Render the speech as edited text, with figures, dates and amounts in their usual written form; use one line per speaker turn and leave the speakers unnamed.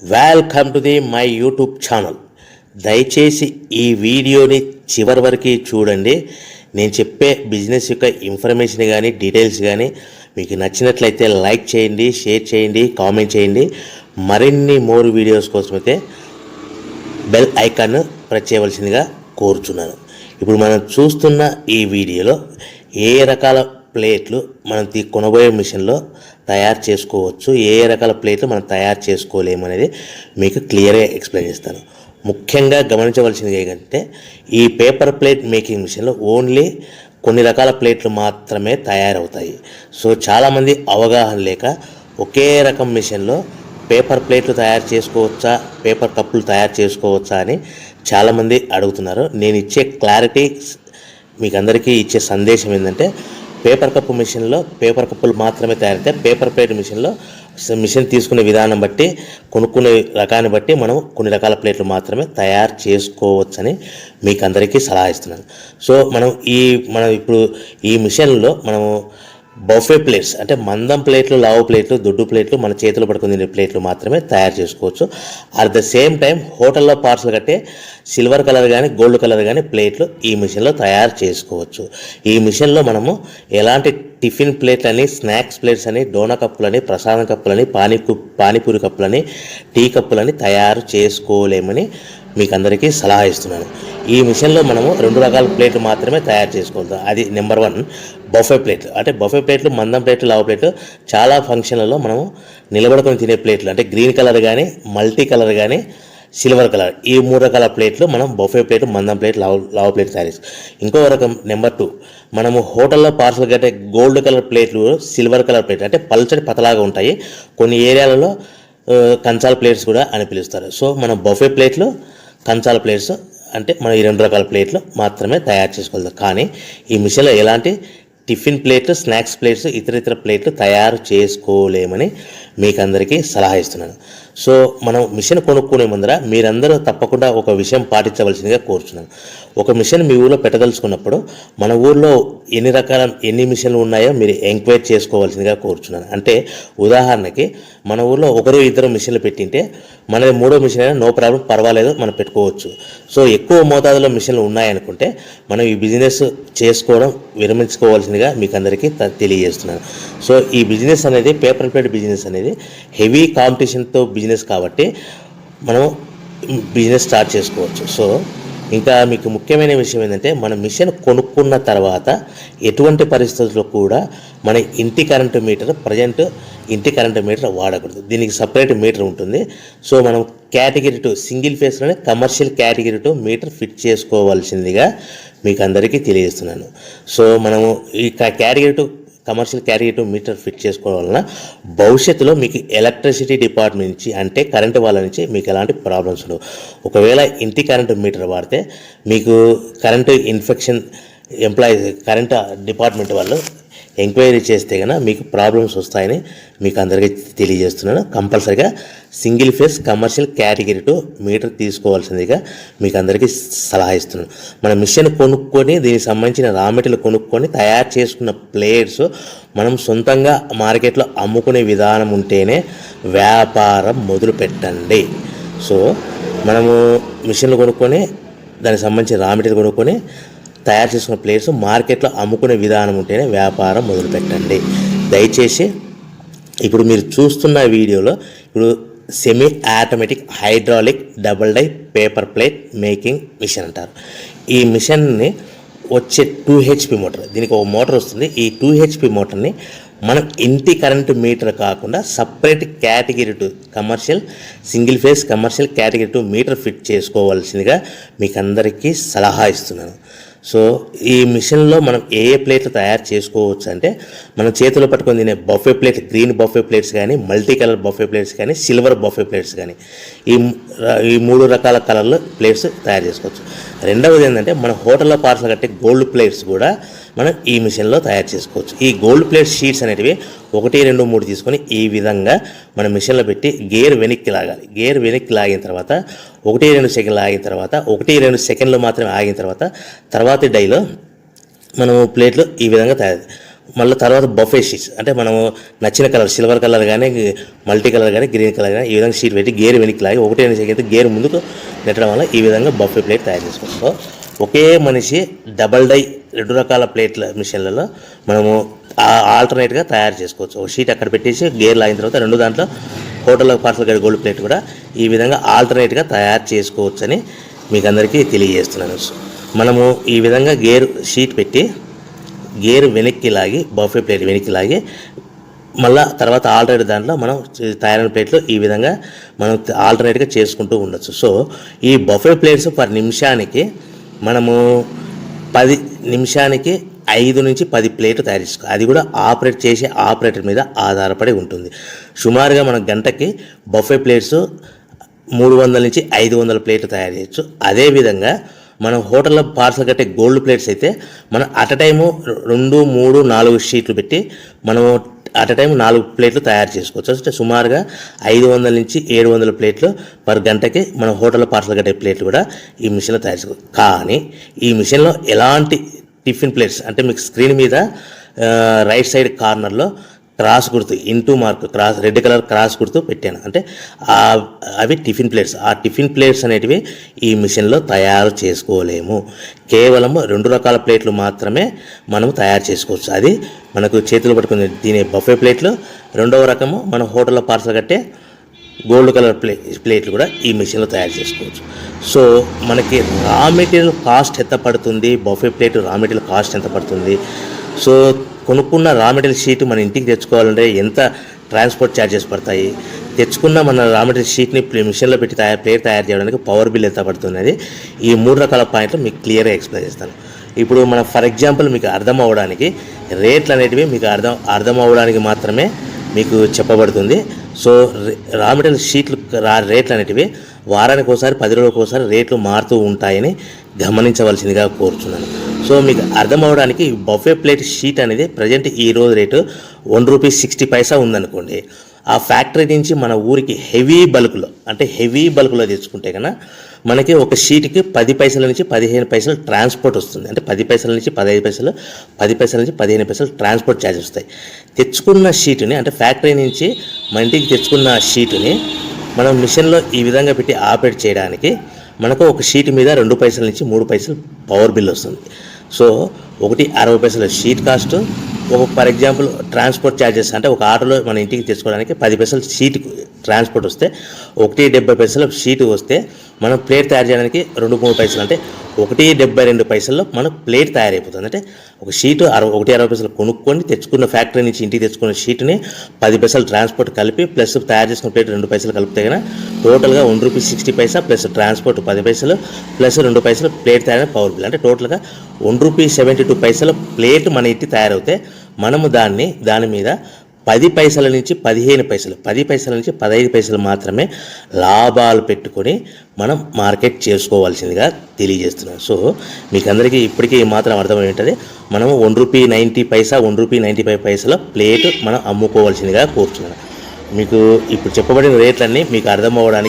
Welcome to my YouTube channel. దయచేసి ఈ వీడియోని చివరి వరకు చూడండి. నేను చెప్పే బిజినెస్ యొక్క ఇన్ఫర్మేషన్ కానీ డీటెయిల్స్ కానీ మీకు నచ్చినట్లయితే లైక్ చేయండి, షేర్ చేయండి, కామెంట్ చేయండి. మరిన్ని మోర్ వీడియోస్ కోసమైతే బెల్ ఐకాన్ ప్రెస్ చేయవలసిందిగా కోరుచున్నాను. ఇప్పుడు మనం చూస్తున్న ఈ వీడియోలో ఏ రకాల ప్లేట్లు మనం కొనబోయే మిషన్లో తయారు చేసుకోవచ్చు, ఏ రకాల ప్లేట్లు మనం తయారు చేసుకోలేమనేది మీకు క్లియర్గా ఎక్స్ప్లెయిన్ చేస్తాను. ముఖ్యంగా గమనించవలసింది ఏంటంటే ఈ పేపర్ ప్లేట్ మేకింగ్ మిషన్లో ఓన్లీ కొన్ని రకాల ప్లేట్లు మాత్రమే తయారవుతాయి. సో చాలామంది అవగాహన లేక ఒకే రకం మిషన్లో పేపర్ ప్లేట్లు తయారు చేసుకోవచ్చా, పేపర్ కప్పులు తయారు చేసుకోవచ్చా అని చాలామంది అడుగుతున్నారు. నేను ఇచ్చే క్లారిటీ మీకు అందరికీ ఇచ్చే సందేశం ఏంటంటే పేపర్ కప్పు మిషన్లో పేపర్ కప్పులు మాత్రమే తయారవుతాయి. పేపర్ ప్లేట్ మిషన్లో మిషన్ తీసుకునే విధానం బట్టి, కొనుక్కునే రకాన్ని బట్టి మనం కొన్ని రకాల ప్లేట్లు మాత్రమే తయారు చేసుకోవచ్చని మీకు అందరికీ సలహా ఇస్తున్నాను. సో మనం ఇప్పుడు ఈ మిషన్లో మనము బఫే ప్లేట్స్ అంటే మందం ప్లేట్లు, లావు ప్లేట్లు, దొడ్డు ప్లేట్లు, మన చేతులు పట్టుకుని తినే ప్లేట్లు మాత్రమే తయారు చేసుకోవచ్చు. అట్ ద సేమ్ టైం హోటల్లో పార్సల్ కట్టే సిల్వర్ కలర్ కానీ గోల్డ్ కలర్ కానీ ప్లేట్లు ఈ మిషన్లో తయారు చేసుకోవచ్చు. ఈ మిషన్లో మనము ఎలాంటి టిఫిన్ ప్లేట్లని, స్నాక్స్ ప్లేట్స్ అని, డోనా కప్పులని, ప్రసాదం కప్పులని, పానీపూరి కప్పులని, టీ కప్పులని తయారు చేసుకోలేమని మీకు అందరికీ సలహా ఇస్తున్నాను. ఈ మిషన్లో మనము 2 రకాల ప్లేట్లు మాత్రమే తయారు చేసుకోగలుగుతాం. అది నెంబర్ 1 బఫే ప్లేట్లు. అంటే బఫే ప్లేట్లు మందం ప్లేట్లు, లావు ప్లేట్లు, చాలా ఫంక్షన్లలో మనము నిలబడుకొని తినే ప్లేట్లు అంటే గ్రీన్ కలర్ కానీ, మల్టీ కలర్ కానీ, సిల్వర్ కలర్, ఈ 3 రకాల ప్లేట్లు మనం బఫే ప్లేట్, మందం ప్లేట్, లావు ప్లేట్ తయారు చేస్తాం. ఇంకో రకం నెంబర్ 2 మనము హోటల్లో పార్సల్ కట్టే గోల్డ్ కలర్ ప్లేట్లు, సిల్వర్ కలర్ ప్లేట్లు అంటే పల్చడి పతలాగా ఉంటాయి. కొన్ని ఏరియాలలో కంచాల ప్లేట్స్ కూడా అని పిలుస్తారు. సో మనం బఫే ప్లేట్లు, కంచాల ప్లేట్స్ అంటే మనం ఈ 2 రకాల ప్లేట్లు మాత్రమే తయారు చేసుకోగలుగుతాం. కానీ ఈ మిషన్లో ఎలాంటి టిఫిన్ ప్లేట్లు, స్నాక్స్ ప్లేట్స్, ఇతర ప్లేట్లు తయారు చేసుకోలేమని మీకు అందరికీ సలహా ఇస్తున్నాను. సో మనం మిషన్ కొనుక్కునే ముందర మీరందరూ తప్పకుండా ఒక విషయం పాటించవలసిందిగా కోరుచున్నాను. ఒక మిషన్ మీ ఊళ్ళో పెట్టదలుచుకున్నప్పుడు మన ఊళ్ళో ఎన్ని మిషన్లు ఉన్నాయో మీరు ఎంక్వైరీ చేసుకోవాల్సిందిగా కోరుచున్నాను. అంటే ఉదాహరణకి మన ఊళ్ళో 1-2 మిషన్లు పెట్టింటే మనది 3వ మిషన్ అయినా నో ప్రాబ్లం, పర్వాలేదు, మనం పెట్టుకోవచ్చు. సో ఎక్కువ మోతాదులో మిషన్లు ఉన్నాయనుకుంటే మనం ఈ బిజినెస్ చేసుకోవడం విరమించుకోవాల్సిందిగా మీకు అందరికీ తెలియజేస్తున్నాను. సో ఈ బిజినెస్ అనేది పేపర్ ప్లేట్ బిజినెస్ అనేది హెవీ కాంపిటీషన్తో బిజినెస్ కాబట్టి మనం బిజినెస్ స్టార్ట్ చేసుకోవచ్చు. సో ఇంకా మీకు ముఖ్యమైన విషయం ఏంటంటే మన మిషన్ కొనుక్కున్న తర్వాత ఎటువంటి పరిస్థితుల్లో కూడా మన ఇంటి కరెంటు మీటర్, ఇంటి కరెంటు మీటర్ వాడకూడదు. దీనికి సపరేట్ మీటర్ ఉంటుంది. సో మనం కేటగిరీ 2 సింగిల్ ఫేస్లోనే కమర్షియల్ కేటగిరీ 2 మీటర్ ఫిట్ చేసుకోవాల్సిందిగా మీకు అందరికీ తెలియజేస్తున్నాను. సో మనము ఈ category 2 commercial category 2 meter fit చేసుకోవడం వలన భవిష్యత్తులో మీకు ఎలక్ట్రిసిటీ డిపార్ట్మెంట్ నుంచి అంటే కరెంటు వాళ్ళ నుంచి మీకు ఎలాంటి ప్రాబ్లమ్స్ ఉండవు. ఒకవేళ ఇంటి కరెంటు మీటర్ వాడితే మీకు కరెంటు ఇన్ఫెక్షన్ కరెంటు డిపార్ట్మెంట్ వాళ్ళు ఎంక్వైరీ చేస్తే కనుక మీకు ప్రాబ్లమ్స్ వస్తాయని మీకు అందరికీ తెలియజేస్తున్నాను. కంపల్సరీగా single phase commercial category 2 meter తీసుకోవాల్సిందిగా మీకు అందరికీ సలహా ఇస్తున్నాను. మన మిషన్ కొనుక్కొని దీనికి సంబంధించిన రా మెటీరియల్ కొనుక్కొని తయారు చేసుకున్న ప్లేట్స్ మనం సొంతంగా మార్కెట్లో అమ్ముకునే విధానం ఉంటేనే వ్యాపారం మొదలు పెట్టండి. సో మనము మిషన్లు కొనుక్కొని దానికి సంబంధించిన రా మెటీరియల్ కొనుక్కొని తయారు చేసుకున్న ప్లేట్స్ మార్కెట్లో అమ్ముకునే విధానం ఉంటేనే వ్యాపారం మొదలుపెట్టండి. దయచేసి ఇప్పుడు మీరు చూస్తున్న వీడియోలో ఇప్పుడు semi automatic hydraulic double die paper plate making machine అంటారు. ఈ మిషన్ని వచ్చే 2 HP మోటార్, దీనికి ఒక మోటార్ వస్తుంది. ఈ 2 HP మోటార్ని మనం ఇంటి కరెంటు మీటర్ కాకుండా separate category 2 commercial single phase commercial category 2 meter fit చేసుకోవాల్సిందిగా మీకు అందరికీ సలహా ఇస్తున్నాను. సో ఈ మిషన్లో మనం ఏ ప్లేట్లు తయారు చేసుకోవచ్చు అంటే మనం చేతిలో పట్టుకొని తినే buffet plate, green buffet plates కానీ, మల్టీ కలర్ బఫే ప్లేట్స్ కానీ, సిల్వర్ బఫే ప్లేట్స్ కానీ, ఈ 3 రకాల కలర్లో ప్లేట్స్ తయారు చేసుకోవచ్చు. రెండవది ఏంటంటే మన హోటల్లో పార్సల్ కట్టే గోల్డ్ ప్లేట్స్ కూడా మనం ఈ మిషన్లో తయారు చేసుకోవచ్చు. ఈ గోల్డ్ ప్లేట్ షీట్స్ అనేటివి 1, 2, 3 తీసుకొని ఈ విధంగా మన మిషన్లో పెట్టి గేర్ వెనక్కి లాగాలి. గేర్ వెనక్కి లాగిన తర్వాత 1, 2 సెకండ్లు ఆగిన తర్వాత 1, 2 సెకండ్లు మాత్రమే ఆగిన తర్వాత తర్వాతి డైలో మనము ప్లేట్లు ఈ విధంగా తయారు మళ్ళీ తర్వాత బఫే షీట్స్, అంటే మనము నచ్చిన కలర్ సిల్వర్ కలర్ కానీ మల్టీ కలర్ కానీ గ్రీన్ కలర్ కానీ ఈ విధంగా షీట్ పెట్టి గేర్ వెనక్కి లాగి ఒకటే అయితే గేర్ ముందుకు నెట్టడం వల్ల ఈ విధంగా బఫే ప్లేట్ తయారు చేసుకోవచ్చు. సో ఒకే మనిషి డబల్ డై 2 రకాల ప్లేట్ల మిషన్లలో మనము ఆల్టర్నేట్గా తయారు చేసుకోవచ్చు. ఒక షీట్ అక్కడ పెట్టేసి గేర్ లాగిన తర్వాత 2 దాంట్లో హోటల్లో పార్సల్ గడి గోల్డ్ ప్లేట్ కూడా ఈ విధంగా ఆల్టర్నేట్గా తయారు చేసుకోవచ్చు అని మీకు అందరికీ తెలియజేస్తున్నాను. మనము ఈ విధంగా గేర్ షీట్ పెట్టి గేర్ వెనక్కి లాగి బఫే ప్లేట్ వెనక్కి లాగి మళ్ళీ తర్వాత ఆల్టర్నేట్ దాంట్లో మనం తయారైన ప్లేట్లు ఈ విధంగా మనం ఆల్టర్నేట్గా చేసుకుంటూ ఉండొచ్చు. సో ఈ బఫే ప్లేట్స్ పర్ నిమిషానికి మనము 10 నిమిషానికి 5 నుంచి 10 ప్లేట్లు తయారు చేసుకోవాలి. అది కూడా ఆపరేట్ చేసే ఆపరేటర్ మీద ఆధారపడి ఉంటుంది. సుమారుగా మన గంటకి బఫే ప్లేట్స్ 300 నుంచి 500 ప్లేట్లు తయారు చేయొచ్చు. అదేవిధంగా మనం హోటల్లో పార్సల్ కట్టే గోల్డ్ ప్లేట్స్ అయితే మనం అట్ టైము 2, 3, 4 షీట్లు పెట్టి మనము అట్ టైం 4 ప్లేట్లు తయారు చేసుకోవచ్చు. అంటే సుమారుగా 500 నుంచి 700 ప్లేట్లు పర్ గంటకి మన హోటల్లో పార్సల్ కట్టే ప్లేట్లు కూడా ఈ మిషన్లో తయారు చేసుకోవచ్చు. కానీ ఈ మిషన్లో ఎలాంటి టిఫిన్ ప్లేట్స్ అంటే మీకు స్క్రీన్ మీద రైట్ సైడ్ కార్నర్లో క్రాస్ గుర్తు into mark cross red colour cross గుర్తు పెట్టాను, అంటే అవి టిఫిన్ ప్లేట్స్. ఆ టిఫిన్ ప్లేట్స్ అనేటివి ఈ మిషన్లో తయారు చేసుకోలేము. కేవలం 2 రకాల ప్లేట్లు మాత్రమే మనం తయారు చేసుకోవచ్చు. అది మనకు చేతులు పట్టుకుని తినే బఫే ప్లేట్లు, 2వ రకము మన హోటల్లో పార్సల్ కట్టే గోల్డ్ కలర్ ప్లేట్లు కూడా ఈ మిషన్లో తయారు చేసుకోవచ్చు. సో మనకి రా మెటీరియల్ కాస్ట్ ఎంత పడుతుంది, buffet plate raw material cost ఎంత పడుతుంది, సో కొనుక్కున్న రా మెటీరియల్ షీట్ మన ఇంటికి తెచ్చుకోవాలంటే ఎంత ట్రాన్స్పోర్ట్ ఛార్జెస్ పడతాయి, తెచ్చుకున్న మన రా మెటీరియల్ షీట్ని మిషన్లో పెట్టి ప్లేట్ తయారు చేయడానికి పవర్ బిల్ ఎంత పడుతున్నది, ఈ 3 రకాల పాయింట్లు మీకు క్లియర్గా ఎక్స్ప్లెయిన్ చేస్తాను. ఇప్పుడు మనం ఫర్ ఎగ్జాంపుల్ మీకు అర్థం అవ్వడానికి రేట్లు అనేటివి మీకు అర్థం అవ్వడానికి మాత్రమే మీకు చెప్పబడుతుంది. సో రా మెటీరియల్ షీట్లు రేట్లు అనేటివి వారానికి ఒకసారి 10 రోజులకు ఒకసారి రేట్లు మారుతూ ఉంటాయని గమనించవలసిందిగా కోరుతున్నాను. సో మీకు అర్థం అవ్వడానికి బఫే ప్లేట్ షీట్ అనేది ప్రజెంట్ ఈ రోజు రేటు ₹1.60 ఉందనుకోండి. ఆ ఫ్యాక్టరీ నుంచి మన ఊరికి హెవీ బల్క్లో తెచ్చుకుంటే కన్నా మనకి ఒక షీట్కి 10 పైసల నుంచి 15 పైసలు ట్రాన్స్పోర్ట్ వస్తుంది. అంటే 10 పైసల నుంచి 15 పైసలు, 10 పైసల నుంచి 15 పైసలు ట్రాన్స్పోర్ట్ ఛార్జెస్ వస్తాయి. తెచ్చుకున్న షీటుని అంటే ఫ్యాక్టరీ నుంచి మన ఇంటికి తెచ్చుకున్న షీటుని మనం మిషన్లో ఈ విధంగా పెట్టి ఆపరేట్ చేయడానికి మనకు ఒక షీట్ మీద 2 పైసల నుంచి 3 పైసలు పవర్ బిల్ వస్తుంది. సో ఒకటి 60 పైసలు sheet cost, for example transport charges అంటే ఒక ఆటోలో మన ఇంటికి తెచ్చుకోవడానికి 10 పైసలు షీట్ ట్రాన్స్పోర్ట్ వస్తే, 1.70 పైసలు షీట్ వస్తే మనం ప్లేట్ తయారు చేయడానికి 2-3 పైసలు, అంటే 1.72 పైసల్లో మనకు ప్లేట్ తయారైపోతుంది. అంటే ఒక షీటు 1.60 పైసలు కొనుక్కొని తెచ్చుకున్న ఫ్యాక్టరీ నుంచి ఇంటికి తెచ్చుకున్న షీట్ని 10 పైసలు ట్రాన్స్పోర్ట్ కలిపి ప్లస్ తయారు చేసుకున్న ప్లేట్ 2 పైసలు కలిపితే కన్నా టోటల్గా ₹1.60 ప్లస్ ట్రాన్స్పోర్ట్ 10 పైసలు ప్లస్ 2 పైసలు ప్లేట్ తయారైన పవర్ బిల్, అంటే టోటల్గా ₹1.72 ప్లేట్ మన ఇంటికి తయారవుతే మనము దాని మీద 10 పైసల నుంచి 15 పైసలు, 10 పైసల నుంచి 15 పైసలు మాత్రమే లాభాలు పెట్టుకొని మనం మార్కెట్ చేసుకోవాల్సిందిగా తెలియజేస్తున్నాం. సో మీకు అందరికీ ఇప్పటికీ మాత్రం అర్థమై ఉంటుంది. మనము ₹1.90, ₹1.95 ప్లేట్ మనం అమ్ముకోవాల్సిందిగా కోరుతున్నాను. మీకు ఇప్పుడు చెప్పబడిన రేట్లన్నీ మీకు అర్థం అవ్వడానికి